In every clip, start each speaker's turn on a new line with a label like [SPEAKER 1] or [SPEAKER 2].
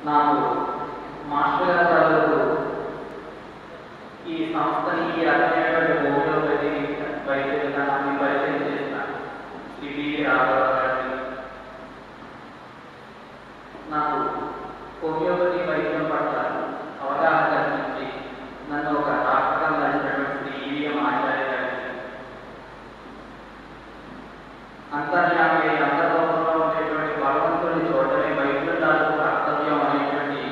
[SPEAKER 1] నాకు మాస్టర్ గారు ఈ సంస్థని ఈ రకమైనటువంటి హోమియోపతి వైద్య విధానాన్ని పరిచయం చేసిన శ్రీ బివి రాఘవరావు గారిని నాకు హోమియోపతి వైద్యం పట్ల అవగాహన కల్పించి నన్ను ఒక డాక్టర్గా మలిచినటువంటి శ్రీ ఈవీఎం ఆచార్య గారిని అంతర్యామి అంతర్లోకంలో ఉండేటువంటి భగవంతుడిని చూడటమే వైద్యులకు కర్తవ్యం అనేటువంటి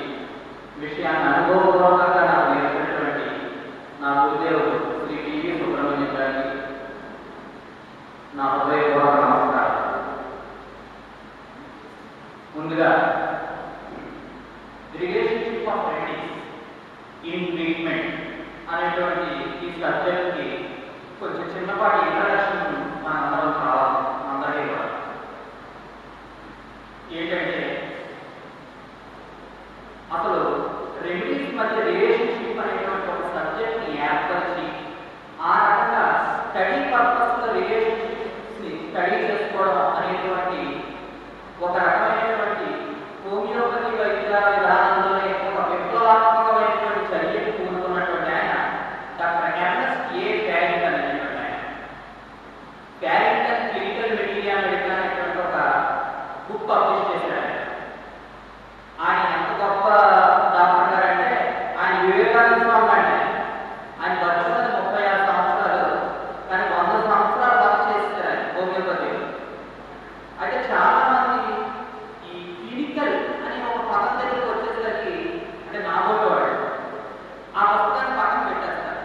[SPEAKER 1] విషయాన్ని అనుభవపూర్వకంగా నాకు నేర్పినటువంటి నా గురుదేవుడు శ్రీ పివి సుబ్రహ్మణ్యం గారికి నా హృదయపూర్వక నమస్కారం. ముందుగా relationship of remedies in treatment అనేటువంటి ఈ సబ్జెక్ట్కి కొంచెం చిన్నపాటి ఇంట్రడక్షన్ మనందరం కావాలి. అందరికీ కూడా ఏంటంటే అసలు రెమెడీస్ మధ్య రిలేషన్షిప్ అనేటువంటి ఒక సబ్జెక్ట్ని ఏర్పరిచి ఆ రకంగా స్టడీ పర్పస్లో రిలేషన్షిప్స్ని స్టడీ చేసుకోవడం అనేటువంటి ఒక రకమైనటువంటి హోమియోపతి వైద్య విధానంలోనే ఒక విప్లవాత్మకమైనటువంటి చర్యకు పూనుకున్నటువంటి ఆయన డాక్టర్ ఎంఎస్ ఏ ప్యారింగ్టన్ అనేటువంటి ఆయన. ప్యారింగ్టన్ క్లినికల్ మెటీరియా మెడికల్ అనేటువంటి ఒక బుక్ పబ్లిష్ చేశారు. ఆయన ఎంత గొప్ప డాక్టర్ గారు అంటే ఆయన వివేకానంద స్వామి అంటే ఆయన బతుకున్నది 36 సంవత్సరాలు, కానీ 100 సంవత్సరాలు వర్క్ చేస్తారు ఆయన హోమియోపతి. అయితే చాలా మంది ఈ క్లినికల్ అని ఒక పదం దగ్గరికి వచ్చేసరికి అంటే నాగోటవాడు ఆ పుస్తకాన్ని పక్కన పెట్టేస్తారు.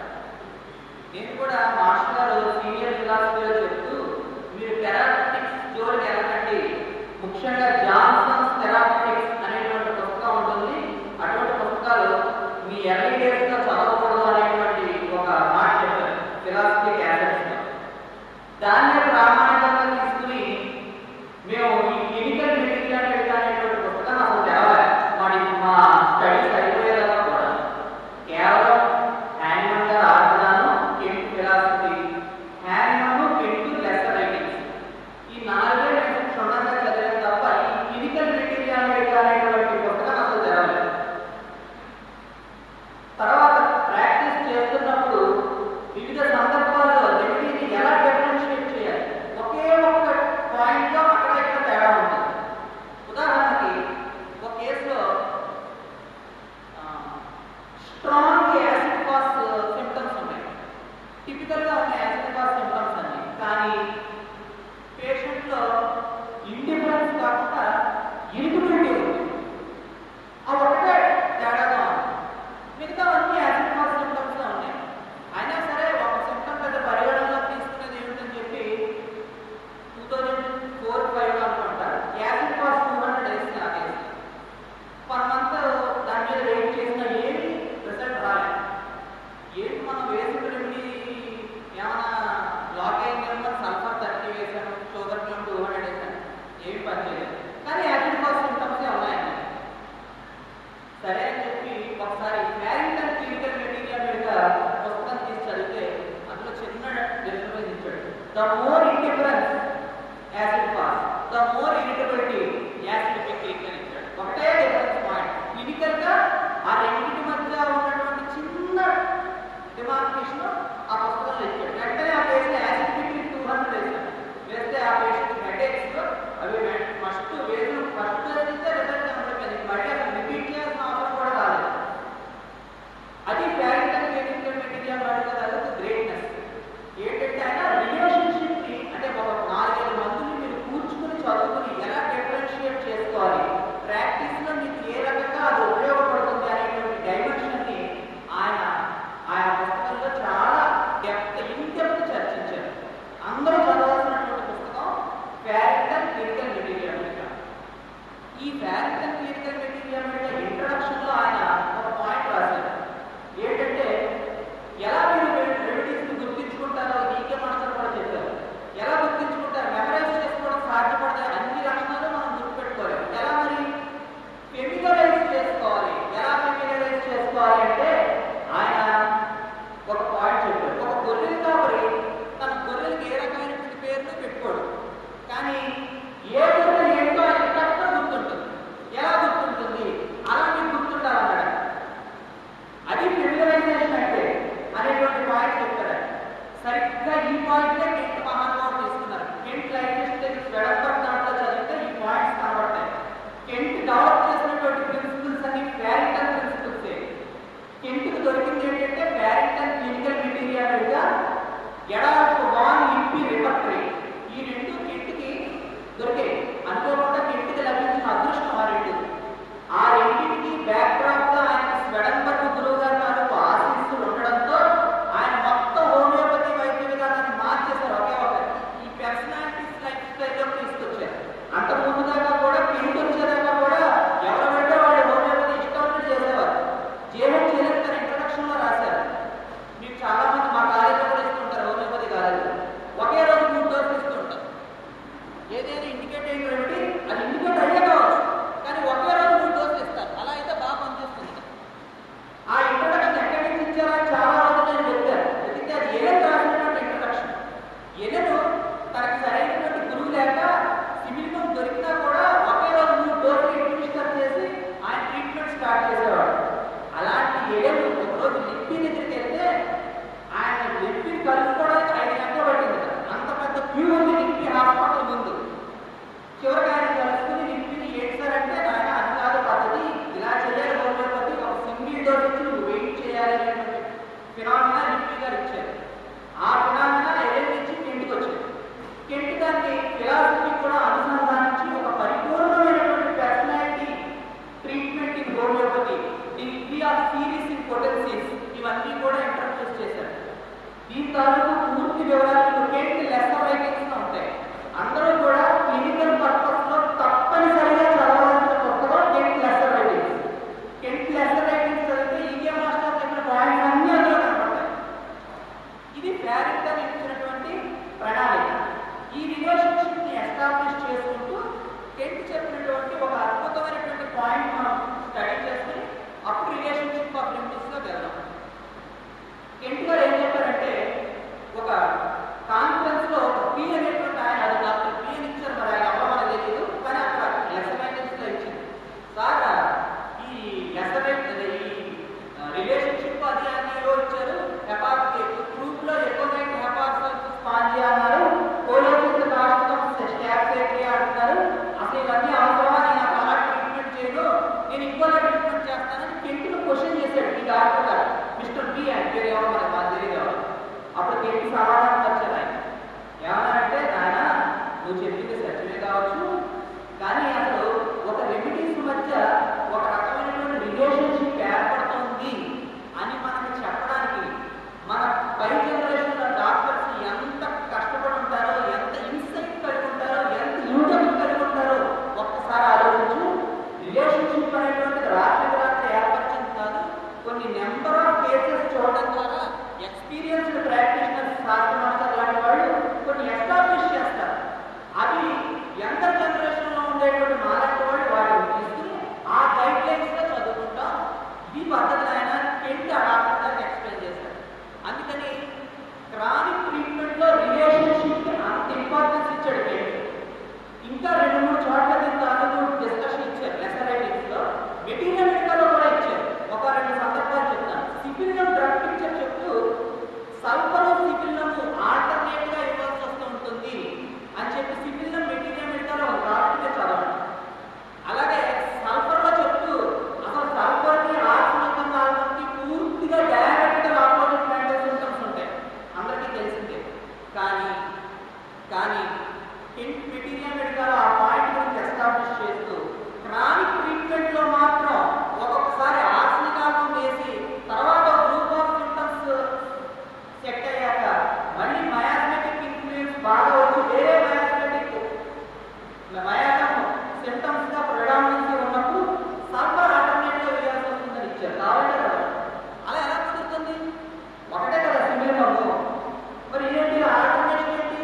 [SPEAKER 1] నేను కూడా మాస్టర్ గారు సీనియర్ ఫిలాసఫీలో చెప్తూ మీరు థెరాపెటిక్స్ జోలికి వెళ్ళకండి, ముఖ్యంగా జాన్సన్స్ థెరాపెటిక్స్ అనేటువంటి పుస్తకం ఉంటుంది, అటువంటి పుస్తకాలు మీ ఎర్లీ డేస్లో చదవకూడదు అనేటువంటి ఒక మాట చెప్పారు ఫిలాసఫీ క్యాసెట్స్లో. దాన్ని ప్రామాణికంగా తీసుకుని మేము ఈ క్లినికల్ మెటీరియల్ అనేటువంటి పుస్తకాన్ని అసలు తెరవాలి. మా స్టడీస్ అయిపోయేదాకా కూడా కేవలం హ్యానిమన్ గారు organ, Kent philosophy, Hahnemann, Kent, lesser writings ఈ 4 నేను క్షుణ్ణంగా చదివాను తప్ప ఈ క్లినికల్ మెటీరియల్ అనేటువంటి పుస్తకాన్ని అసలు తెరవాలి. తర్వాత ప్రాక్టీస్ చేస్తున్నప్పుడు వివిధ సందర్భాల్లో రెమెడీని ఎలా డిఫరెన్షియేట్ చేయాలి, ఒకే ఒక్క పాయింట్లో అక్కడ ఇక్కడ తేడా ఉంటుంది. ఉదాహరణకి ఒక కేసులో స్ట్రాంగ్ యాసిడ్ ఫాస్ సిమ్టమ్స్ ఉన్నాయి, టిపికల్గా ఉన్న యాసిడ్ ఫాస్ సిమ్టమ్స్ అన్ని, కానీ పేషెంట్లో ఇండిఫరెన్స్ కాకుండా ఇరిటబిలిటీ ఉంది. ఆ ఒకటే తేడాగా ఉంది. మిగతా అన్ని యాసిడ్ ఫాస్ సిమ్టమ్స్గా ఉన్నాయి. అయినా సరే ఒక సిమ్టమ్ పెద్ద పరిగణనలో తీసుకునేది ఏమిటని చెప్పి 2004-05 అనుకుంటా యాసిడ్ ఫాస్ 200 వేసిన ఆ కేసు పర్ మంత్ దాని మీద రేట్ చేసిన ఏమి రిజల్ట్ రాలేదు. ఏంటి మనం వేసిన రెమెడీ ఏమైనా లాక్ అయిందేమో, సల్ఫర్ 30 వేసాను, షుగర్ 200 వేసాను, ఏమి పనిచేయలేదు, కానీ యాసిడ్ ఫాస్ సిమ్టమ్సే ఉన్నాయండి. సరే అని చెప్పి ఒకసారి ప్యారింగ్టన్ క్లినికల్ మెటీరియల్ పుస్తకం తీసి చదివితే అందులో చిన్న డిఫరెన్స్ ఇచ్చాడు. ద మోర్ ఇండిఫరెన్స్ యాసిడ్ ఫాస్, the more irritability acid picric అని ఇచ్చాడు. ఒకటే డిఫరెన్స్ పాయింట్. క్లినికల్గా ఆ రెండింటి మధ్య ఉన్నటువంటి చిన్న డిమార్కేషన్ ఆ పుస్తకంలో ఇచ్చాడు. వెంటనే ఆ కేసులో యాసిడ్ పిక్రిక్ 200 వేసాడు. వేస్తే ఆ పేషెంట్ హెడేక్స్ అవి ఫస్ట్ వేసిన ఫస్ట్ వేస్తే రిజల్ట్ ఉండిపోయింది, మళ్ళీ అసలు రిపీట్ చేయాల్సిన అవసరం కూడా రాలేదు. అది ప్యారింగ్టన్ క్లినికల్ మెటీరియల్ వాడుక గ్రేట్నెస్ ఏంటంటే ఆయన రిలేషన్షిప్ని అంటే ఒక 4-5 మందిని మీరు కూర్చుకుని చదువుకుని హాస్పిటల్ ముందు. చివరికి ఆయన కలుసుకుని నింపిని ఏంటి సార్ అంటే, ఆయన అది కాదు పద్ధతి, ఇలా చేయాలి హోమియోపతి, ఒక సింగిల్ డోస్ ఇచ్చి నువ్వు వెయిట్ చేయాలి అనేటువంటి ఫినామినా నింపి గారు ఇచ్చారు. ఆ ఫినామినా ఎల్ఎల్ నుంచి కెంట్కి వచ్చారు. కెంట్ దాన్ని ఫిలాసఫీ కూడా అనుసంధానించి ఒక పరిపూర్ణమైనటువంటి personality treatment in homeopathy, degree of series in potencies, ఇవన్నీ కూడా ఇంట్రడ్యూస్ చేశారు. దీని తాలూకు పూర్తి వివరాలు కెంట్ లెసన్ రైటింగ్స్ ఉంటాయి. అందరూ కూడా క్లినికల్ పర్పస్ లో తప్పనిసరిగా చదవాల్సిన పుస్తకం Kent lesson writings. Kent lesson writings చదివితే ఈకే మాస్టర్ చెప్పిన పాయింట్స్ అన్ని అందులో కనపడతాయి. ఇది ప్యారిస్టన్ ఇచ్చినటువంటి ప్రణాళిక. ఈ రిలేషన్షిప్ ని ఎస్టాబ్లిష్ చేసుకుంటూ కెంట్ చెప్పినటువంటి ఒక అద్భుతమైనటువంటి పాయింట్ మనం స్టడీ చేసుకుని అప్పుడు రిలేషన్షిప్ ఆఫ్ లిమిట్స్ లో వెళ్దాం. కెంట్ గారు ఏం చెప్పారంటే, ఒక కాన్ఫరెన్స్ లో పి అనేటువంటి ఆయన, అది డాక్టర్ పి అని ఇచ్చారు, మరి ఆయన ఎవరో మనకు తెలియదు, కానీ అక్కడ లెసన్ లో ఇచ్చింది. సార్ ఈ లెసన్ ఈ రిలేషన్షిప్ అది అన్నిలో ఇచ్చారు, గ్రూప్ లో ఎక్కువగా హెపార్సల్స్ స్పాంజియా అన్నారు, కోలోసిస్ కాస్టమ్ స్టాఫ్సేట్రియా అంటున్నారు. అసలు ఇవన్నీ అవసరమా, నేను అలా ట్రీట్మెంట్ చేయను, నేను ఇంకోలా ట్రీట్మెంట్ చేస్తానని కెంట్ను క్వశ్చన్ చేశాడు ఈ డాక్టర్ గారు. మిస్టర్ పి అని పేరు ఎవరు మనకు తెలియదు. అప్పుడు కెంట్ సమాధానం వచ్చారు. ఆయన ఏమన్నారంటే, నాయన నువ్వు చెప్పింది సత్యమే కావచ్చు, కానీ అసలు ఒక రెమెడీస్ మధ్య ఒక రకమైనటువంటి రిలేషన్షిప్ ఏర్పడుతుంది అని మనకి చెప్పడానికి మన పై జనరేషన్ డాక్టర్స్ ఎంత కష్టపడి ఉంటారో, ఎంత ఇన్సైట్ కలిగి ఉంటారో, ఎంత యూటమిక్ కలిగి ఉంటారో ఒక్కసారి ఆలోచించు. రిలేషన్షిప్ అనేటువంటిది రాత్రికి రాత్రి ఏర్పరిచింది కాదు, కొన్ని నెంబర్ ఆఫ్ కేసెస్ చూడడం ద్వారా ఎక్స్పీరియన్స్డ్ ప్రాక్టీషనర్స్, శాస్త్ర మాస్టర్ లాంటి వాళ్ళు కొన్ని ఎస్టాబ్లిష్ చేస్తారు. అవి యంగర్ జనరేషన్ లో ఉండేటువంటి మాలాంటి వాళ్ళు వాటిని తీసుకుని ఆ గైడ్ లైన్స్ లో చదువుకుంటాం. ఈ పద్ధతి ఆయన కెంట్ ఆ డాక్టర్ గారికి ఎక్స్ప్లెయిన్ చేశారు. అందుకని క్రానిక్ ట్రీట్మెంట్ లో రిలేషన్షిప్ అంత ఇంపార్టెన్స్ ఇచ్చాడు కెంట్. ఇంకా 2-3 చోట్ల దీంతో డిస్కషన్ ఇచ్చారు లెసన్ రైటింగ్స్ లో. మెటీరియల్ మెడికల్లో కూడా ఇచ్చారు. ఒక 2 సందర్భాలు చెప్తాను. సిపిలినం డ్రగ్ పిక్చర్ చెప్తూ సల్ఫర్ సిపిలినం ఆల్టర్నేట్ గా ఇవ్వాల్సి వస్తూ ఉంటుంది అని చెప్పి సిపిలినం మెటీరియల్ మెడికల్లో ఒక రాష్ట్రంగా చదవండి. అలాగే సల్ఫర్ లో చెప్తూ అసలు సల్ఫర్ కి ఆత్మకి పూర్తిగా డైరెక్ట్ ఆపోజిట్ మెంటల్ సింప్టమ్స్ ఉంటాయి, అందరికీ తెలిసిందే. కానీ కెంట్ మెటీరియల్ మెడికల్ ఆ పాయింట్ గురించి ఎస్టాబ్లిష్ చేస్తూ క్రానిక్ ట్రీట్మెంట్ లో మాత్రం ఒక్కొక్కసారి ఆర్సెనికాల్ను వేసి తర్వాత గ్రూప్ ఆఫ్ సింప్టమ్స్ సెట్ అయ్యాక మళ్ళీ మయాస్మెటిక్ ఇన్ఫ్లుయెన్స్ బాగా వచ్చి వేరే మయాజం సింప్టమ్స్ గా ప్రెడామినెన్సీ ఉన్నప్పుడు సల్ఫర్ ఆల్టర్నేటివ్ గా వేయాల్సి వస్తుందని ఇచ్చారు. కావాలంటే కదా అలా ఎలా కుదురుతుంది? ఒకటే కదా సిమిలినం, మరి ఏంటి ఆల్టర్నేటివ్ ఏంటి?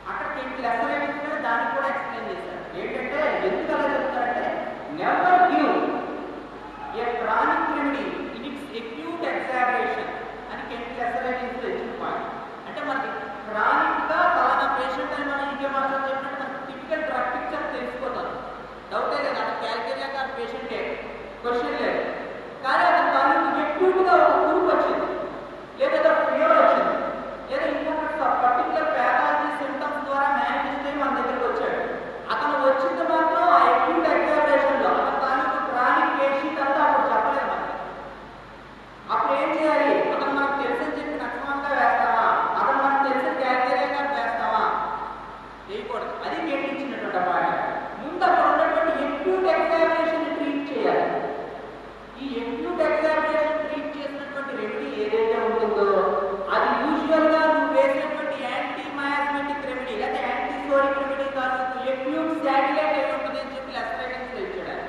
[SPEAKER 1] అక్కడ లెసన్ ఏంటంటే దానికి కూడా ఎక్స్ప్లెయిన్ చేశారు. ఏంటంటే ఎందుకు అలా చెప్తారంటే, never give a chronic remedy in it's acute exaggeration అని కెంట్ లెసన్ రైటింగ్స్ లో ఇచ్చిన పాయింట్. అంటే మనకి క్రానిక్ గా పలానా పేషెంట్ అని మనం ఇంకే మాస్టర్ చెప్పినట్టు మనకి టిపికల్ డ్రగ్ పిక్చర్ తెలిసిపోతారు. డౌటే లేదు, అతను క్యాల్కేరియా గారి పేషెంటే, క్వశ్చన్ లేదు. కానీ అతను దానికి అక్యూట్ గా ఒక కురుపు వచ్చింది, లేదా ఫీవర్ వచ్చింది, లేదా ఇంకొక పర్టికులర్ ప్యాథాలజీ సింప్టమ్స్ ద్వారా మేనిఫెస్ట్ అయ్యి మన దగ్గరికి వచ్చాడు. అతను వచ్చింది మాత్రం ఆ అక్యూట్ ఎగ్జాగరేషన్ లో, అతను తాలూకు క్రానిక్ పేషెంట్ అంతా అప్పుడు చెప్పలేదు మనకి. అప్పుడు ఏం చేయాలి? అతను మనకు తెలిసని చెప్పి నక్షమంగా వేస్తామా, అతను మనకు తెలిసిన క్యాల్కేరియా వేస్తామా? చేయకూడదు. అది కేటించినటువంటి పాయింట్. ముందు అక్కడ ఉన్నటువంటి అక్యూట్ ఎగ్జాగరేషన్ ట్రీట్ చేయాలి. ఈ అక్యూట్ ఎగ్జాగరేషన్ ట్రీట్ చేసినటువంటి రెమెడీ ఏదైతే ఉంటుందో అది యూజువల్ గా నువ్వు వేసినటువంటి యాంటీ మయాస్మెటిక్ రెమెడీ లేదా యాంటీసోరిక్ రెమెడీ కాదు, అక్యూట్ శాటిలైట్ అయి ఉంటుంది అని చెప్పి లెసన్ రైటింగ్స్ ఇచ్చాడు.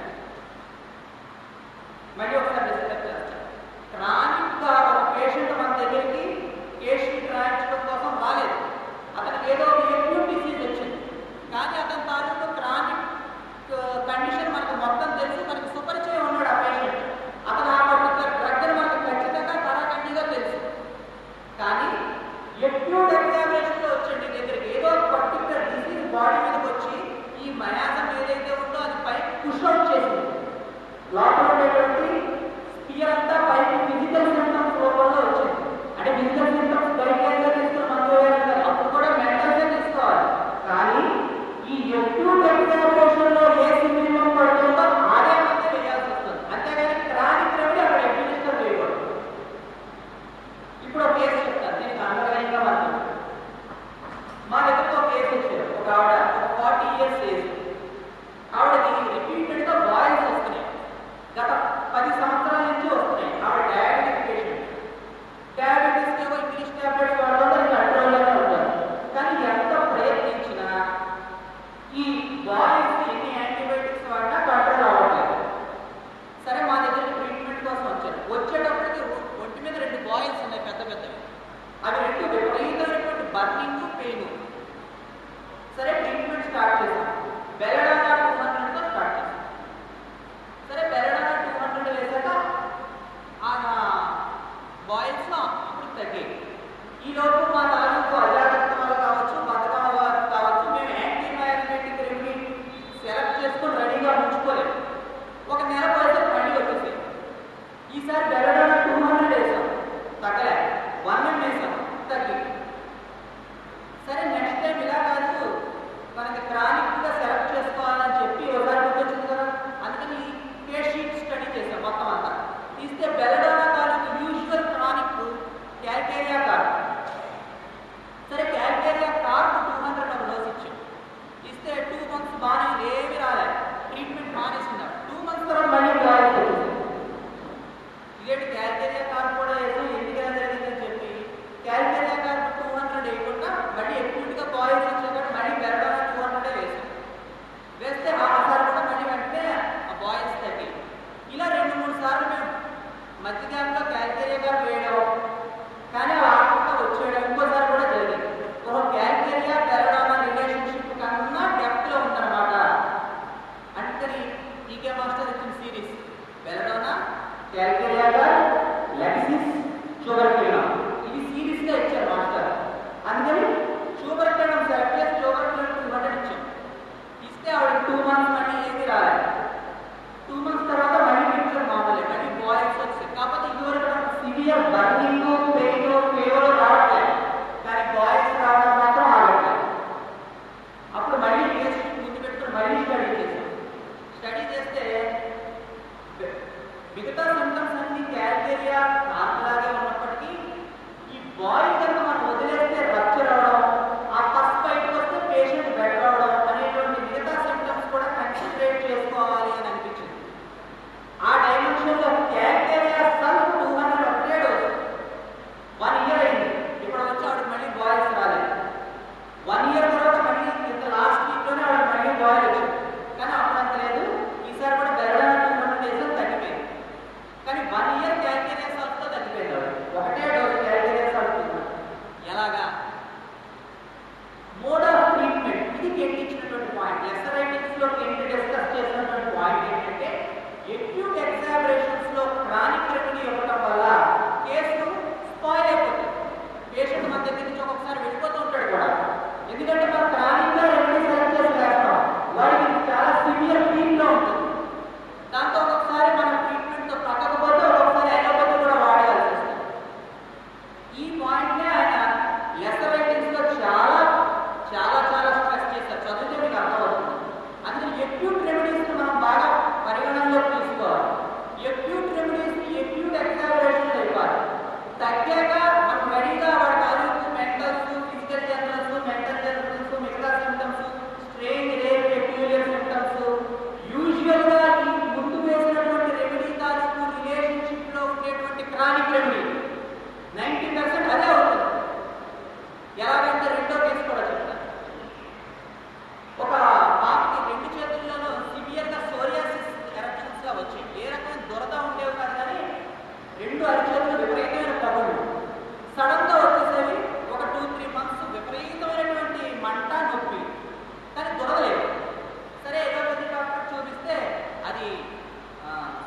[SPEAKER 1] మళ్ళీ ఒకసారి డిస్కస్ చేస్తాను. క్రానిక్ గా ఒక పేషెంట్ మన దగ్గరికి కేసుని రాయించడం కోసం రాలేదు. అతనికి ఏదో ఒక అక్యూట్ డిసీజ్ వచ్చింది, కానీ అతని తాలూకు క్రానిక్ కండిషన్ మనకు మొత్తం తెలిసి మనకి సుపరిచయం ఉన్నాడు ఆ పేషెంట్. అతను ఆ పర్టికులర్ డ్రగ్ మనకు ఖచ్చితంగా కరాఖండిగా తెలుసు. కానీ అక్యూట్ ఎగ్జామినేషన్ లో వచ్చండి దగ్గరికి ఏదో ఒక పర్టికులర్ డిసీజ్ బాడీ మీదకి వచ్చి ఈ మయాసం ఏదైతే ఉందో అది పైకి పుష్ అవుట్ చేసింది. లోపల ఉండేటువంటి స్పియర్ అంతా పైకి ఫిజికల్ సింప్టమ్స్ రూపంలో వచ్చింది. అంటే ఫిజికల్ సింప్టమ్స్ బయటగా తీసుకుని మనం అప్పుడు లోపు మా తాలూకు అజాగ్రత్త వల్ల కావచ్చు, బతకం వల్ల కావచ్చు, మేము యాంటీబయాటిక్ రెమెడీ సెలెక్ట్ చేసుకొని రెడీగా ఉంచుకోలేదు. ఒక నెల పోతే మళ్ళీ వచ్చేసి ఈసారి బెల్లడోనా 200 వేసాం, తగ్గలే. 1 వేసాం, తగ్గి. సరే నెక్స్ట్ టైం ఇలా కాదు, మనకి క్రానిక్గా సెలెక్ట్ చేసుకోవాలని చెప్పి ఒకసారి గుర్తొచ్చింది కదా, అందుకని కేస్ షీట్ స్టడీ చేసాం మొత్తం అంతా. తీస్తే బెల్లడోనా తాలూకు యూజువల్ క్రానిక్ క్యాల్కేరియా కార్డ్. సరే క్యాల్కేరియా కార్డ్ 200 ఒక డోస్ ఇచ్చాం. ఇస్తే 2 months బాగానే ఏమి రాలేదు, ట్రీట్మెంట్ మానేసిందా. 2 months తర్వాత మళ్ళీ బాగా ఇదేంటి క్యాల్కేరియా కార్డ్ కూడా ఏదో ఎందుకు జరిగిందని చెప్పి క్యాల్కేరియా కార్డ్ 200 వేయకుండా మళ్ళీ ఎక్కువగా బాయిల్స్ వచ్చాక మళ్ళీ బెల్లడోనా 200 వేసాం. వేస్తే ఆసారి కూడా మళ్ళీ వెంటనే ఆ బాయిల్స్ తగ్గి. ఇలా 2-3 సార్లు మేము మధ్యకాలంలో క్యాల్కేరియా కార్డ్ వేయడం, కానీ ఆకుండా వచ్చేయడం ఇంకోసారి కూడా జరిగింది. ఒక క్యాల్కేరియా బెల్లడోనా రిలేషన్షిప్ కన్నా డెప్త్లో ఉందన్నమాట. అందుకని ఈకే మాస్టర్ ఇచ్చిన series belladonna, calcarea card, lexis, sugar కిరణం, ఇది సిరీస్గా ఇచ్చారు మాస్టర్. అందుకని షుగర్ కిరణం సెలెక్ట్ చేసి షుగర్ కిరణం 200 ఇచ్చాం. ఇస్తే ఆవిడ 2 months మళ్ళీ ఏమీ రాలేదు. 2 months తర్వాత మళ్ళీ పిక్చర్ మామూలే, మళ్ళీ బాయిల్స్ వచ్చాయి. కాకపోతే ఇదివరకు సివియర్ బర్నింగ్, పెయిన్, ఫీవర్ రావట్లేదు, కానీ బాయిల్స్ రావడం మాత్రం ఆగట్లేదు. అప్పుడు మళ్ళీ కేసు ముందు పెట్టుకుని మళ్ళీ స్టడీ చేశాం. స్టడీ చేస్తే మిగతా సింటమ్స్ అన్ని క్యాల్కేరియా లాగే ఉన్నప్పటికీ ఈ బాయిల్ కనుక మనం వదిలేస్తే రప్చర్ అవడం, ఆ పస్ బయటకు వస్తే పేషెంట్ బెటర్ అవడం అనేటువంటి మిగతా సింటమ్స్ కూడా కన్సిడరేట్ చేసుకోవాలి అని అనిపించింది. ఆ డైమెన్షన్లో క్యాల్కేరియా సల్ఫ్ 200 ఒకటే డోసు. 1 year అయింది, ఇప్పుడు వచ్చి ఆవిడకి మళ్ళీ బాయిల్స్ రాలేదు. 1 year తర్వాత మళ్ళీ ఇంత లాస్ట్ వీక్లోనే ఆవిడకి మళ్ళీ బాయిల్ వచ్చింది, కానీ అప్పుడు అంత లేదు. ఈసారి కూడా బెల్లడోనా 200 వేసాం, తగ్గిపోయింది. కానీ 1 year క్యాల్కేరియా సల్ఫ్తో తగ్గిపోయింది ఆవిడ. ఒకటే డోసు క్యాల్కేరియా సల్ఫ్. ఎలాగా? మోడ్ ఆఫ్ ట్రీట్మెంట్, ఇది కెంట్ ఇచ్చినటువంటి పాయింట్. లెసరైటిక్స్లో కెంట్ డిస్కస్ చేసినటువంటి పాయింట్ ఏంటంటే ఎక్యూట్ ఎగ్జామినేషన్స్లో క్రానిక్ రెమెడీ ఇవ్వడం వల్ల కేసు స్పాయిల్ అయిపోతుంది. పేషెంట్ మన దగ్గర నుంచి ఒక్కొక్కసారి వెళ్ళిపోతూ ఉంటాడు కూడా. ఎందుకంటే మనం క్రానిక్గా రెమెడీ సెలెక్ట్ చేసి వేస్తాం, వాడికి చాలా సివియర్ ఫీల్డ్లో ఉంటుంది. దాంతో ఒక్కొక్కసారి మన ట్రీట్మెంట్తో పక్కకపోతే ఒక్కొక్కసారి అయిపోతే కూడా వాడవలసి వస్తుంది. ఈ పాయింట్నే ఆయన లెసర్ రైటింగ్స్లో చాలా చాలా చాలా స్ట్రెస్ చేస్తారు. చదివితే మీకు అర్థమవుతుంది. అందుకని ఎక్యూట్ రెమెడీస్ని మనం బాగా పరిగణనలోకి తీసుకోవాలి. ఎక్యూట్ రెమెడీస్ని ఎక్యూట్ ఎగ్జామినేషన్లో ఇవ్వాలి. తగ్గాక మనం రెడీగా వాడి తాలూకు మెంటల్స్, ఫిజికల్ జనరల్స్, మెంటల్ జనరల్స్, మిగతా symptoms, strain, rare, peculiar symptoms, యూజువల్గా ఈ ముందు వేసినటువంటి రెమెడీ తాలూకు రిలేషన్షిప్లో ఉండేటువంటి క్రానిక్ రెమెడీ 90% అదే అవుతుంది. ఎలాగంటే రెండో కేసు కూడా చెప్తాను. ఒక పాపకి 2 చేతుల్లోనూ సివియర్గా సోరియాసిస్ ఎరప్షన్స్గా వచ్చాయి. ఏ రకమైన దురద ఉండేవి కాదు, కానీ 2 అరిచేతులు విపరీతమైన పగుళ్ళు సడన్గా వచ్చేసేవి. ఒక 2-3 months విపరీతమైనటువంటి మంట, నొప్పి, కానీ దురదలేదు. సరే ఎలోపతి డాక్టర్ చూపిస్తే అది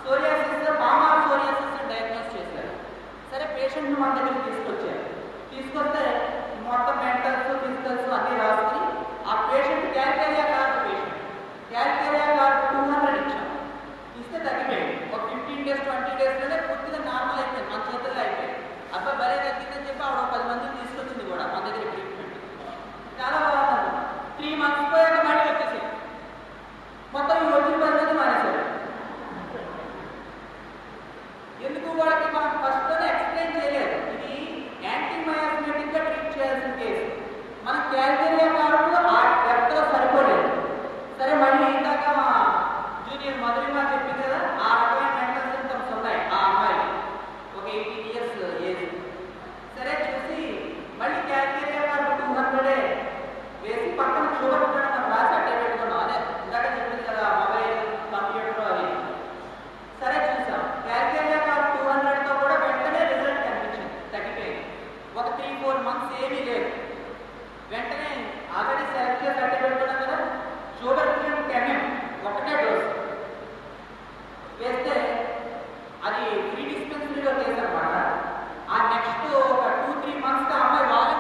[SPEAKER 1] సోరియాసిస్, మామార్ సోరియాసిస్ డయాగ్నోస్ చేశారు. సరే పేషెంట్ని మన దగ్గరికి తీసుకొచ్చారు. తీసుకొస్తే మొత్తం మెంటల్స్, ఫిజికల్స్ అన్నీ రాసుకుని ఆ patient calcarea card patient calcarea card 200 ఇచ్చాం. ఇస్తే తగ్గిపోయింది. ఒక 15 days 20 daysలోనే పూర్తిగా నార్మల్ అయిపోయింది, మన చేతుల్లో అయిపోయింది. అబ్బాయి భలే తగ్గిందని చెప్పి ఆవిడ 10 మందిని తీసుకొచ్చింది కూడా మన దగ్గర ట్రీట్మెంట్. చాలా బాగుంది. 3 months పోయాక మళ్ళీ వచ్చేసి మొత్తం ఈ వచ్చిన 10 మంది మానేశారు. ఎందుకు వాళ్ళకి మనం ఫస్ట్లోనే ఎక్స్ప్లెయిన్ చేయలేదు. ఇది యాంటీమయాస్మేటిక్గా ట్రీట్ చేయాల్సిన కేసు. మన క్యాల్కేరియా కార్డు ఆ డెప్త్లో సరిపోలేదు. సరే మళ్ళీ ఇందాక మా జూనియర్ మధురిమ చెప్పింది కదా, ఆ రకమైన మెంటల్ సింటమ్స్ ఉన్నాయి ఆ అమ్మాయి, ఒక 18 years ఏజ్. సరే చూసి మళ్ళీ క్యాల్కేరియా కార్డు 200 వేసి పక్కన షుగర్ మనం రాసి అట్టే పెట్టుకున్నాం. అదే ఇందాక చెప్పింది కదా, మొబైల్, కంప్యూటర్ అవి. సరే చూసాం, క్యాల్కేరియా కార్డు 200తో కూడా వెంటనే రిజల్ట్ కనిపించింది, తగ్గిపోయింది. ఒక 3-4 months ఏమీ లేదు. వెంటనే ఆల్రెడీ సెలెక్ట్ చేసి అట్టే పెట్టుకున్నాం కదా, షుగర్ క్రీమ్ కెమిన్ ఒకటే డోస్ వేస్తే అది ఫ్రీ డిస్పెన్సరీలో చేశారన్నమాట. ఆ నెక్స్ట్ ఒక 2-3 months అమ్మాయి వాళ్ళ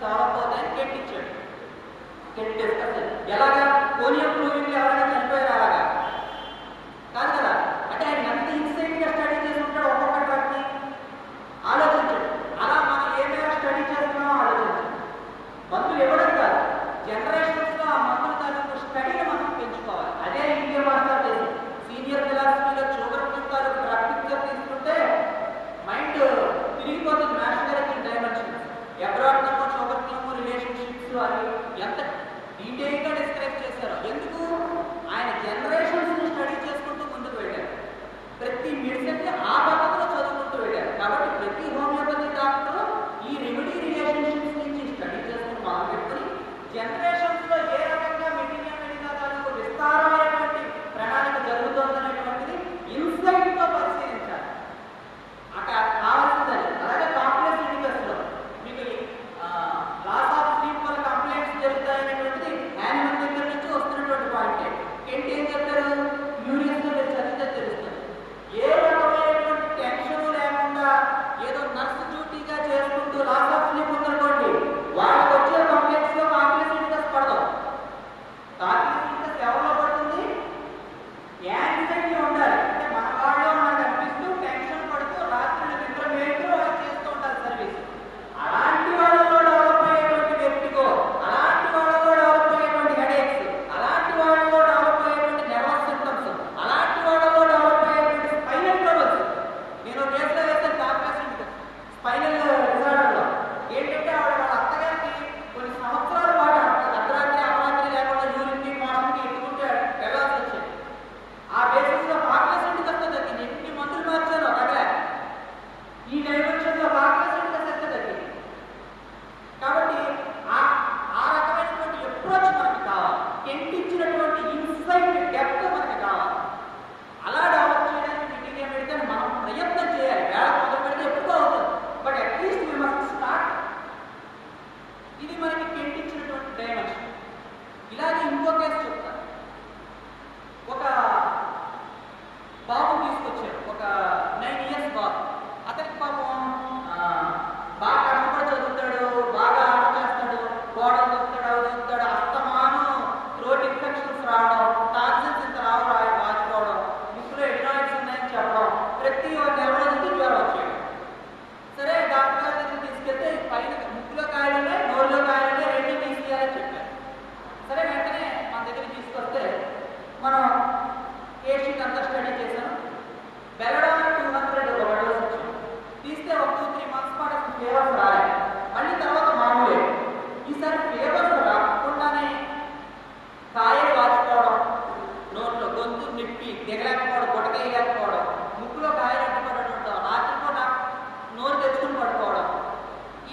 [SPEAKER 1] డెవలప్ అవుతాయని కెట్ ఇచ్చాడు. కెట్ డిస్కస్ ఎలాగా పోలియో ప్రూవింగ్ ఎవరైనా చనిపోయారు అలాగా కాదు కదా. అంటే ఆయన ఎంత ఇన్సైట్ గా స్టడీ చేసుకుంటాడు ఒక్కొక్క డ్రగ్ ని ఆలోచించాడు. అలా మనం ఏ మేర స్టడీ చేస్తున్నామో ఆలోచించాడు. మందులు ఇవ్వడం కాదు, జనరేషన్స్ లో ఆ మందుల తాలూకు స్టడీని మనం పెంచుకోవాలి. అదే ఇండియా మాస్టర్ చేసి సీనియర్ ఫిలాసఫీలో షుగర్ తాలూకు డ్రగ్ పిక్చర్ తీసుకుంటే మైండ్ తిరిగిపోతుంది. మ్యాథమెటికల్ డైమెన్షన్స్ అబ్రాడ్ నమో షుగర్ నమో రిలేషన్షిప్స్ అని ఎంత డీటెయిల్ గా డిస్క్రైబ్ చేశారు. ఎందుకు ఆయన జనరేషన్స్ ని స్టడీ చేసుకుంటూ ముందుకు వెళ్ళారు. ప్రతి మెడిసిన్ ని ఆ పద్ధతిలో చదువుకుంటూ వెళ్ళారు. కాబట్టి ప్రతి హోమియోపతి డాక్టర్ ఈ రెమెడీ రిలేషన్షిప్స్ నుంచి స్టడీ చేసుకుని మొదలు పెట్టుకుని జనరేషన్స్ లో ఏ రకంగా మెటీరియా మెడికా తాలూకు విస్తారమైనటువంటి ప్రణాళిక జరుగుతుందనేటువంటిది ఇన్సైట్ తో పరిశీలించాలి. అక్కడ కావాల్సిందని. అలాగే కాంప్లెక్స్ మెడికల్స్ లో మీకు లాస్ ఆఫ్ స్లీప్ వల్ల కంప్లైంట్స్ జరుగుతాయనేటువంటిది యానిమల్ దగ్గర నుంచి వస్తున్నటువంటి పాయింట్. ఏంటి ఏం చెప్పారు? యూరియస్ లో మీరు చదివితే తెలుస్తుంది. ఏ రకమైనటువంటి టెన్షన్ లేకుండా ఏదో నర్స్ డ్యూటీగా చేసుకుంటూ లాస్ ఆఫ్ స్లీప్ ఉందనుకోండి, వాళ్ళకి వచ్చే కాంప్లెక్స్ లో కాంప్లెక్స్ మెడికల్స్ పడదాం. కాంప్లెక్స్ మెడికల్స్ ఎవరిలో పడుతుంది? యాంగ్జైటీ ఉండాలి. అంటే మన వాళ్ళు మనకు అనిపిస్తూ టెన్షన్ పడుతూ రాత్రి నిద్ర మేలుతూ వాళ్ళు చేస్తూ ఉంటారు సర్వీస్. అలాంటి వాళ్ళలో డెవలప్ అయ్యేటువంటి వ్యక్తికో, అలాంటి వాళ్ళలో డెవలప్ అయ్యేటువంటి హెడేక్స్, అలాంటి వాళ్ళలో డెవలప్ అయ్యేటువంటి నెర్వస్ సింప్టమ్స్, అలాంటి వాళ్ళలో డెవలప్ అయ్యేటువంటి స్పైనల్ ట్రబుల్స్. నేను కేసులో వేస్తాను కాంప్లెక్స్ స్పైనల్ డిజార్డర్ లో. ఏంటంటే వాళ్ళ అత్తగారికి కొన్ని సంవత్సరాల పాటు అర్ధరాత్రి అపరాత్రి లేకుండా యూరిన్కి మోషన్కి ఎత్తుకుంటే వెళ్ళాల్సి వచ్చింది. ఆ బేసిస్ లో కాంప్లెక్స్ మెడికల్స్ తగ్గింది. ఎన్ని మందులు మార్చారో తగ్గలే. ఈ డైమెన్షన్ లో కాంప్లెక్స్ మెడికల్స్ తగ్గింది. కాబట్టి ఆ రకమైనటువంటి అప్రోచ్ మనకి కావాలి. కెంటిచ్చినటువంటి ఇన్సైట్ డెప్త్ మనకి కావాలి. అలా డెవలప్ చేయడానికి మెటీరియల్ మెడికల్ మనం ప్రయత్నం చేయాలి. వేళ మొదలు పెడితే ఎప్పుడూ అవుతుంది. But at least we must start. ఇది మనకి కెంటిచ్చినటువంటి డైమెన్షన్. ఇలాగే ఇంకో కేసు చెప్తాను. ఒక బాబు తీసుకొచ్చారు, ఒక 9 years బాబు. అతనికి పాపం బాగా కష్టపడి చదువుతాడు, బాగా ఆట చేస్తాడు, గోడలు దొక్కుతాడు, అవి దొక్కుతాడు, అస్తమానం థ్రోట్ ఇన్ఫెక్షన్స్ రావడం, టాన్సిల్స్ ఇంత వాచిపోవడం, ముక్కులో ఎడినాయిడ్స్ ఉన్నాయని చెప్పడం, ప్రతి 1 నెల రోజులకి జ్వరం వచ్చేది. సరే డాక్టర్ గారి దగ్గర తీసుకెళ్తే పైన ముక్కులో కాయలున్నాయి, నోరులో కాయలున్నాయి, రెండు తీసేయాలని చెప్పారు. సరే వెంటనే మన దగ్గర తీసుకొస్తే మనం కేస్ షీట్ అంతా స్టడీ చేశాను. బెలడానా 200 ఒక డోస్ వచ్చాం. తీస్తే ఒక 2-3 months పాటు అసలు ఫీవర్స్ రాలేదు. మళ్ళీ తర్వాత మామూలే. ఈసారి ఫీవర్స్ రాకుండానే కాయలు వాచిపోవడం, నోట్లో గొంతు నిప్పి దిగలేకపోవడం, గుటకేయలేకపోవడం, ముక్కులో కాయలు అడ్డుపడడం, రాత్రిపూట నోరు తెచ్చుకుని పడుకోవడం,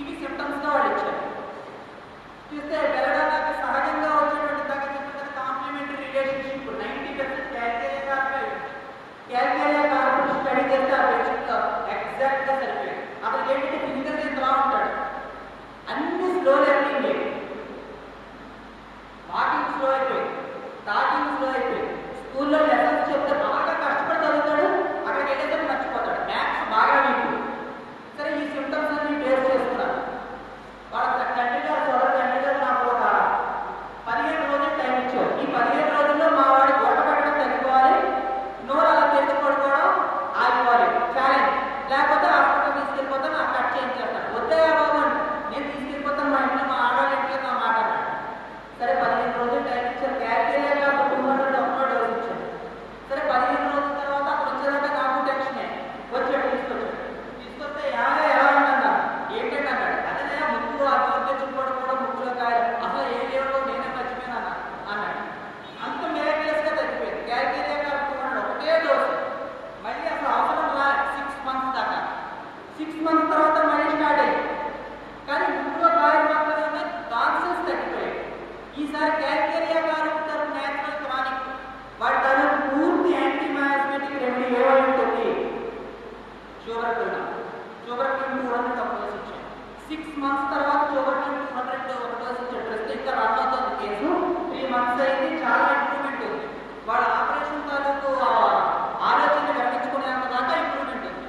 [SPEAKER 1] ఇవి సిమ్టమ్స్గా వాళ్ళు ఇచ్చారు. చూస్తే బెలడానాకి సహజంగా వచ్చేటువంటి తగ్గ complementary relationship 90% calcarea carbon study చేస్తే ఆ పేషెంట్ ఎగ్జాక్ట్ గా సరిపోయింది. అతనికి ఏంటంటే ఫిజికల్ ఇంతలా ఉంటాడు, అన్ని స్లో లెర్నింగ్, వాకింగ్ స్లో అయిపోయింది, టాకింగ్ స్లో అయిపోయింది. స్కూల్లో లెసన్స్ చెప్తే బాగా కష్టపడి చదువుతాడు, అక్కడికి వెళ్ళేసరికి మర్చిపోతాడు, మ్యాథ్స్ బాగా వీకు. సరే ఈ సిమ్టమ్స్ అన్ని టేస్ట్ చేస్తున్నారు. వాళ్ళ తండ్రి గారు నాకు ఒక 15 రోజులు టైం ఇచ్చారు. ఈ 15 రోజుల్లో మా వాడి గొడవ పెట్టడం తగ్గిపోవాలి, నోరు అలా తెచ్చి పడుకోవడం ఆగిపోవాలి, ఛాలెంజ్. లేకపోతే హాస్పిటల్ తీసుకెళ్ళిపోతాను, నాకు కట్ చేయించేస్తాను. వద్దయా బాబు అంటే నేను తీసుకెళ్ళిపోతాను, మా ఇంట్లో మా ఆడవాళ్ళ ఇంట్లో నా మాట అన్నాడు. సరే 15 రోజులు టైం ఇచ్చారు. క్యాల్కేరియా కాబట్టి 200 ఒక్కో డోస్ ఇచ్చారు. సరే 15 రోజుల తర్వాత అక్కడ వచ్చేదాకా నాకు టెన్షనే. వచ్చాడు, తీసుకొస్తే ఎలా ఉందన్నా ఏంటంటే అన్నాడు. అదే ముక్కు ఆ నోరు తెచ్చి పడుకోవడం, ముక్కులో కాయలు అసలు ఏ లేవో నేనే మర్చిపోయాను అన్నాడు. అంత మిరాక్యులస్ గా తగ్గిపోయింది. క్యాల్కేరియా కాబట్టి ఒకటే డోస్. మళ్ళీ అసలు అవసరం రాలేదు 6 months దాకా. 6 months తర్వాత మళ్ళీ స్టార్ట్ అయ్యింది. కానీ ముక్కులో కాయలు మాత్రమే టాన్సిల్స్ తగ్గిపోయాయి. ఈసారి క్యాల్కేరియా కారు నేచురల్ క్రానిక్ వాటి తనకు పూర్తి యాంటీ మయాస్మెటిక్ రెమెడీ ఏమై ఉంటుంది? షుగర్ క్లీన్ 200 ఒక డోస్ ఇచ్చాం. 6 months తర్వాత షుగర్ క్లీన్ 200 ఒక డోస్ ఇచ్చాడు. ప్రస్తుతం ఇంకా రన్ అవుతుంది కేసు. 3 months అయింది, చాలా ఇంప్రూవ్మెంట్ ఉంది. వాళ్ళ ఆపరేషన్ తాలూకు ఆలోచన గమనించుకునేంత దాకా ఇంప్రూవ్మెంట్ ఉంది.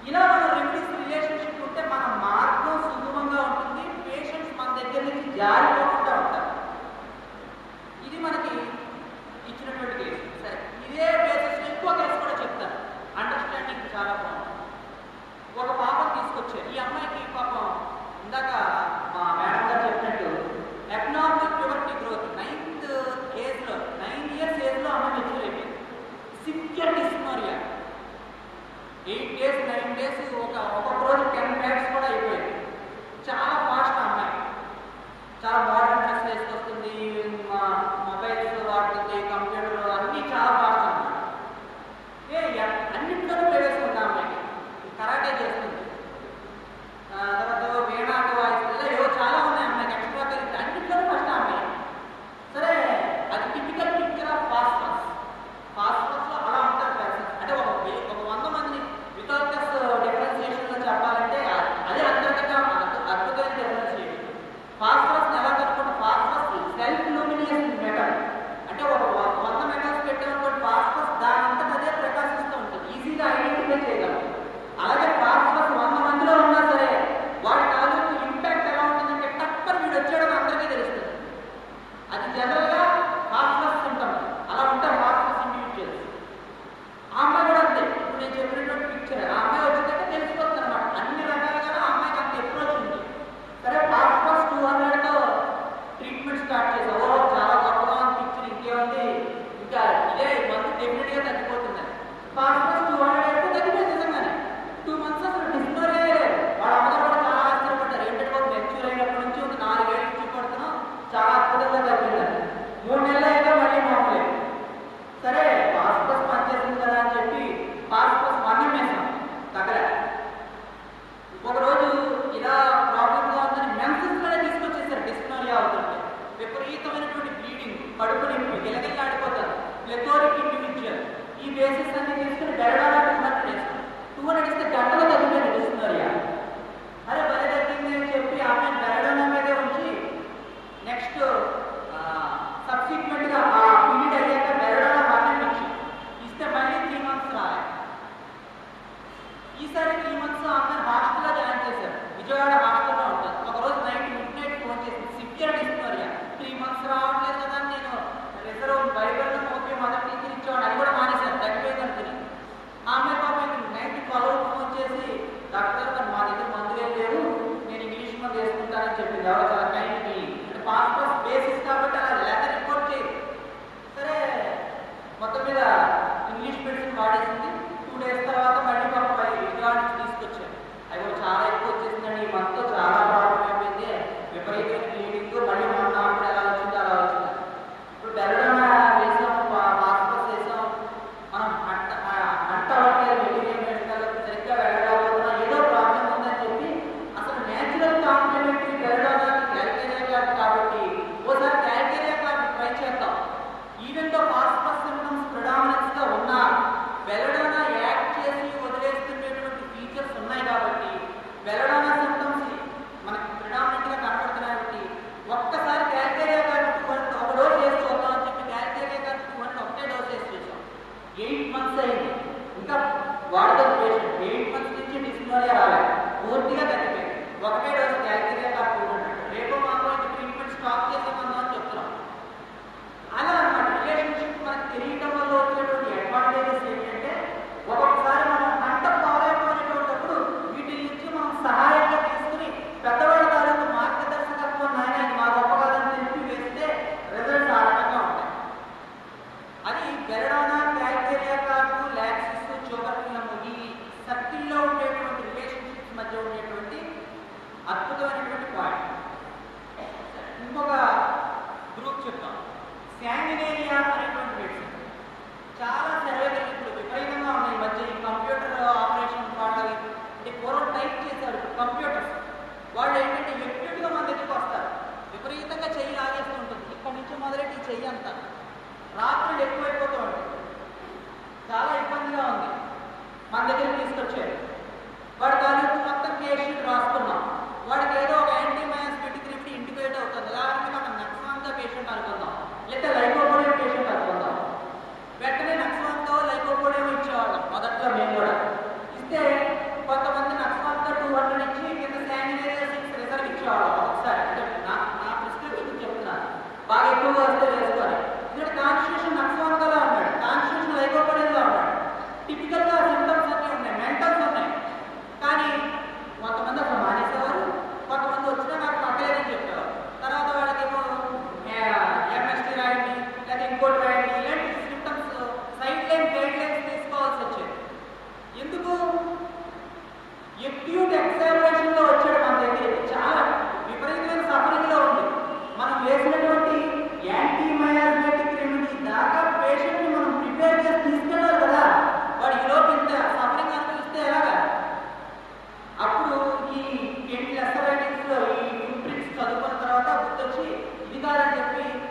[SPEAKER 1] ఇలా మన రెమెడీస్ రిలేషన్షిప్ ఉంటే మన మార్గం సుగమంగా ఉంటుంది, పేషెంట్ జారిపోకుండా ఉంటారు. ఇది మనకి ఇచ్చినటువంటి కేసు. సరే, ఇదే బేసిస్ ఎక్కువ కేసు కూడా చెప్తాను, అండర్స్టాండింగ్ చాలా బాగుంటుంది. ఒక పాపం తీసుకొచ్చారు. ఈ అమ్మాయికి పాపం ఇందాక మా మేడం గారు చెప్పినట్టు అబ్నార్మల్ ప్యూబర్టీ గ్రోత్ 9th ఏజ్లో 9 years ఏజ్లో అమ్మాయి మెచ్యూర్ అయిపోయింది. సివియర్ డిస్మెనోరియా 8 days 9 days ఒక్కొక్క రోజు 10 pads కూడా అయిపోయింది. చాలా ఫాస్ట్ అమ్మాయి, చాలా మోడర్న్ డ్రెస్ వేసుకొస్తుంది, మొబైల్స్ వాడుతుంది, కంప్యూటర్ అన్నీ చాలా ఫాస్ట్ అన్నమాట. అన్నింటిలోనూ ప్రవేశిస్తుంది అమ్మాయికి. కరాటే చేస్తుంది, తర్వాత వీణాట వాయిస్తుంది, ఏవో చాలా ఉన్నాయి అమ్మాయికి ఎక్స్ట్రా కరిక్యులర్ అన్నింటిలోనూ ఫస్ట్ అమ్మాయి. సరే, అది టిపికల్ పిక్చర్ ఆఫ్ ఫాస్ఫరస్. ఫాస్ఫరస్లో అలా ఉంటారు పర్సన్స్. అంటే ఒక 100 మందిని వితౌట్ డిఫరెన్సియేషన్లో చెప్పాలంటే అదే అంతర్గతంగా అద్భుతమైన డిఫరెన్సియేషన్. ఫాస్ఫరస్ని ఎలా కనుక్కుంటే ఫాస్ఫరస్ సెల్ఫ్ లూమినియస్ మెటల్. అంటే ఒక 100 మెటల్స్ పెట్టామనుకోండి, ఫాస్ఫరస్ దాని అంతటా అదే ప్రకాశిస్తూ ఉంటుంది, ఈజీగా ఐడెంటిఫై చేయగలం. అలాగే ఫాస్ఫరస్ 100 మందిలో ఉన్నా సరే వాడి తాలూకు ఇంపాక్ట్ ఎలా ఉంటుందంటే టప్పర్ వీడు వచ్చాడని అందరికీ తెలుస్తుంది. అది జనరల్గా ఫాస్ఫరస్ సింటమ్. అలా ఉంటారు ఫాస్ఫరస్ ఇండివిజువల్స్. ఆ అమ్మాయి కూడా అంతే. ఇప్పుడు నేను చెప్పినటువంటి పిక్చర్ ఆ అమ్మాయి వచ్చిందంటే తెలిసిపోతుంది అనమాట. అన్ని రకాలుగా ఆ అమ్మాయికి అంత అప్రోచ్ ఉంది. సరే, ఫాస్ఫరస్ 200తో ట్రీట్మెంట్ స్టార్ట్ చేసాం. ఓ చాలా గొప్పగా ఉంది పిక్చర్, ఇంకేముంది, ఇంకా ఇదే మందు డెఫినెట్గా తగ్గిపోతుంది. ఫాస్ఫరస్ 200 అయితే తగ్గిపోయింది నిజంగానే. 2 months అసలు డిస్కవరీ అయ్యారు. వాళ్ళ అమ్మగారు కూడా చాలా ఆశ్చర్యపడ్డారు. ఏంటంటే వాళ్ళు మెచ్యూర్ అయినప్పటి నుంచి ఒక 4 ఏళ్ళు చూపడుతున్నాం, చాలా అద్భుతంగా తగ్గిందని. 3 నెలలు అయితే మళ్ళీ మామూలే. సరే, ఫాస్ఫరస్ పనిచేసింది కదా అని చెప్పి ఫాస్ఫరస్ మన్నం వేసాం, తగ్గలే. ఒకరోజు ఇలా ప్రాబ్లంగా ఉందని మెన్సెస్లోనే తీసుకొచ్చేసారు. డిస్కవరీ అవుతుంటే విపరీతమైనటువంటి బ్లీడింగ్, కడుపు నొప్పి, గిలగిల్లాడిపోతారు, ప్లెథోరిక్ ఇండివిజువల్. ఈ బేసిస్ అన్ని తీసుకుని బెరడాలో 200 వేసాం. 200 ఇస్తే గంటలో తగ్గిపోయింది డిస్కవరియా. అరే భలే తగ్గింది అని చెప్పి ఆమె బెరడోనా మీదే ఉంచి నెక్స్ట్ సబ్సిక్వెంట్గా ఆ పీరియడ్ అయ్యాక బెరడోనా మన్నం ఇస్తే మళ్ళీ 3 months రాలే. ఈసారి 3 months ఆమె హాస్టల్లో జాయిన్ చేశారు. విజయవాడ హాస్టల్లో ఉంటారు. ఒకరోజు మిడ్ నైట్ ఫోన్ చేసింది, సివియర్ డిస్కవరియా, 3 months రావట్లేదు కదా అని నేను రిజర్వ్ బైబిల్లో ఓకే మొదటి టీచర్ ఇచ్చేవాడు, అది కూడా మానేశారు, తగ్గిపోయింది అనుకుని. ఆ అమ్మాయి పాపం నైట్ 12 ఫోన్ చేసి డాక్టర్ గారు మా దగ్గర మందులు ఏం లేవు, నేను ఇంగ్లీష్ మందు వేసుకుంటానని చెప్పింది. ఎవరో చాలా కైండ్ మీ అంటే ఫాస్ఫరస్ బేసిస్ కాబట్టి అలా లేకపోతే రిపోర్ట్ చేయి. సరే, మొత్తం మీద ఇంగ్లీష్ మెడిసిన్ వాడేసింది. 2 days తర్వాత మళ్ళీ పాపం విజయవాడ నుంచి తీసుకొచ్చారు. అవి కూడా చాలా ఎక్కువ వచ్చేసిందండి, ఈ మంత్తో చాలా ప్రాబ్లం అయిపోయింది, విపరీతమైన బ్లీడింగ్, మళ్ళీ మొన్న అప్పుడు ఎలా వచ్చిందో అలా వచ్చింది. ఇప్పుడు బెరడోనా వేసాం, ఫాస్ఫరస్ వేసాం, మనం అంట అవ్వట్లేదు, మెటీరియల్ మెడికల్ సరిగ్గా వెళ్ళకపోతున్నాం, ఏదో ప్రాబ్లం ఉందని చెప్పి అసలు నేచురల్ కాంప్లిమెంటరీ బెరడోనాకి క్యాల్కేరియా కార్డ్ కాబట్టి ఓసారి క్యాల్కేరియా కార్డ్ ట్రై చేద్దాం. ఈవెన్ దో ఫాస్ఫరస్ సింప్టమ్స్ ప్రిడామినెన్స్గా ఉన్నా బెరడోనా యాక్ట్ చేసి వదిలేస్తున్నటువంటి ఫీచర్స్ ఉన్నాయి కాబట్టి బెరడోనా సింప్టమ్స్ మనకి ప్రిడామినెంట్గా కనపడుతున్నాయి కాబట్టి ఒక్కసారి క్యాల్కేరియా కార్డ్ 200 ఒక డోస్ వేసి చూద్దాం అని చెప్పి క్యాల్కేరియా కార్డ్ 200 ఒకటే డోస్ వేసి చేసాం. 8 months అయింది, ఇంకా వాడుతుంది పేషెంట్. 8 months నుంచి డిస్కవరీ రాలేదు, పూర్తిగా తగ్గిపోయింది. ఒకటే డోస్ క్యాల్కేరియా కార్డ్ 200. రేపు మాకు ట్రీట్మెంట్ స్టాప్ చేసేమన్నా అని చెప్తున్నాం. అలా అన్నమాట రిలేషన్షిప్ మనకు తెలియటం వల్ల వచ్చేటువంటి అడ్వాంటేజెస్ ఏంటంటే ఒక్కొక్కసారి మనం పంట పాలైపోయినటువంటిప్పుడు వీటి నుంచి మనం సహాయంగా తీసుకుని పెద్దవాళ్ళ తాలూకు మార్గదర్శకత్వం నాయన మా గొప్ప కాదని తెలిపి వేస్తే రిజల్ట్స్ ఆ రకంగా ఉంటాయి. అది బెరడోనా, క్యాల్కేరియా కార్డు, లాక్సిస్, ట్యూబర్క్యులమ్ ఈ సర్కిల్లో ఉండేటువంటి రిలేషన్షిప్స్ మధ్య ఉండేటువంటి అద్భుతమైనటువంటి పాయింట్. ఇంకొక గ్రూప్ చెప్తాం, శాంగినేరియా అనేటువంటి మెడిసిన్. చాలా సర్వేలు ఇప్పుడు విపరీతంగా ఉన్నాయి ఈ మధ్య. ఈ కంప్యూటర్ ఆపరేషన్ వాళ్ళకి అంటే పూర్వం టైప్ చేశారు కంప్యూటర్స్. వాళ్ళు ఏంటంటే ఎక్యూట్గా మన దగ్గరికి వస్తారు, విపరీతంగా చెయ్యి లాగేస్తూ ఉంటుంది. ఇక్కడి నుంచి మొదలెట్టి ఈ చెయ్యి అంతా రాత్రులు ఎక్కువైపోతూ ఉంటుంది, చాలా ఇబ్బందిగా ఉంది. మన దగ్గరికి తీసుకొచ్చారు. వాడి తాలూకు మొత్తం కేస్ షీట్ రాసుకున్నాం. వాడికి ఏదో ఒక యాంటీబయాటిక్ రెమెడీ ఇండికేట్ అవుతుంది. ఉదాహరణకి మనం నక్సాంతా పేషెంట్ అనుకుందాం, లేదా లైకోపోడియం పేషెంట్ అనుకుందాం. వెంటనే నక్సాంతో లైకోపోడియం ఇచ్చేవాళ్ళం మొదట్లో మేము కూడా. ఇస్తే కొంతమంది నక్సాంతా 200 ఇచ్చి కింద శాంగినేరియా 6 రిజర్వ్ ఇచ్చేవాళ్ళం ఒకసారి. అంటే నా
[SPEAKER 2] ఇది కాదని చెప్పి